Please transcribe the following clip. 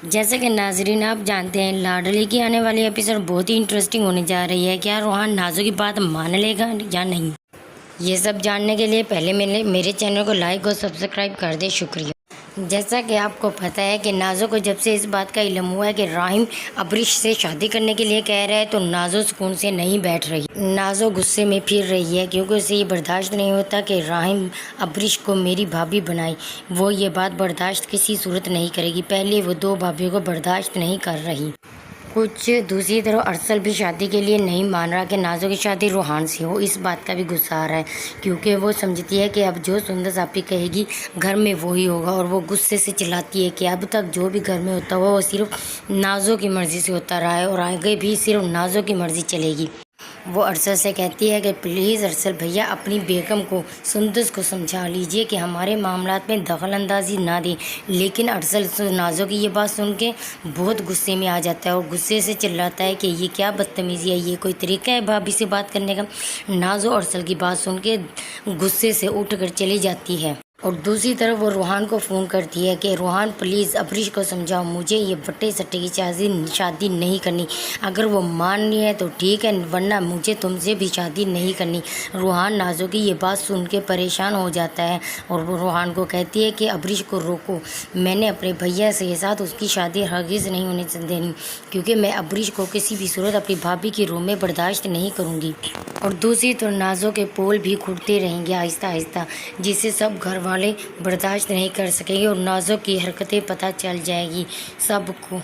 جیسا کہ ناظرین آپ جانتے ہیں لاڈلی کی آنے والی ایپیسوڈ بہت ہی انٹرسٹنگ ہونے جا رہی ہے. کیا روحان نازو کی بات مان لے گا یا نہیں؟ یہ سب جاننے کے لیے پہلے میرے چینل کو لائک اور سبسکرائب کر دیں. شکریہ. جیسا کہ آپ کو پتہ ہے کہ نازو کو جب سے اس بات کا علم ہوا ہے کہ راہم ابریش سے شادی کرنے کے لیے کہہ رہا ہے تو نازو سکون سے نہیں بیٹھ رہی. نازو غصے میں پھر رہی ہے کیونکہ اسے یہ برداشت نہیں ہوتا کہ راہم ابریش کو میری بھابھی بنائے. وہ یہ بات برداشت کسی صورت نہیں کرے گی. پہلے وہ دو بھابھیوں کو برداشت نہیں کر رہی. کچھ دوسری طرف ارسل بھی شادی کے لیے نہیں مان رہا کہ نازو کی شادی روحان سے ہو. اس بات کا بھی غصہ آ رہا ہے کیونکہ وہ سمجھتی ہے کہ اب جو سندر آپی کہے گی گھر میں وہی ہوگا. اور وہ غصے سے چلاتی ہے کہ اب تک جو بھی گھر میں ہوتا ہوا وہ صرف نازو کی مرضی سے ہوتا رہا ہے اور آگے بھی صرف نازو کی مرضی چلے گی. وہ ارسل سے کہتی ہے کہ پلیز ارسل بھیا اپنی بیگم کو سندس کو سمجھا لیجئے کہ ہمارے معاملات میں دخل اندازی نہ دیں. لیکن ارسل نازو کی یہ بات سن کے بہت غصے میں آ جاتا ہے اور غصے سے چلاتا ہے کہ یہ کیا بدتمیزی ہے, یہ کوئی طریقہ ہے بھابھی سے بات کرنے کا. نازو ارسل کی بات سن کے غصے سے اٹھ کر چلی جاتی ہے. اور دوسری طرف وہ روحان کو فون کرتی ہے کہ روحان پلیز ابریش کو سمجھاؤ, مجھے یہ بٹے سٹے کی شادی نہیں کرنی. اگر وہ ماننی ہے تو ٹھیک ہے ورنہ مجھے تم سے بھی شادی نہیں کرنی. روحان نازو کی یہ بات سن کے پریشان ہو جاتا ہے اور وہ روحان کو کہتی ہے کہ ابریش کو روکو. میں نے اپنے بھیا سے ساتھ اس کی شادی ہرگز نہیں ہونے دینی کیونکہ میں ابریش کو کسی بھی صورت اپنی بھابھی کی روح میں برداشت نہیں کروں گی. اور دوسری طرف نازو کے پول بھی کھلتے رہیں گے آہستہ آہستہ جسے سب گھر والے برداشت نہیں کر سکیں گے اور نازو کی حرکتیں پتہ چل جائے گی سب کو.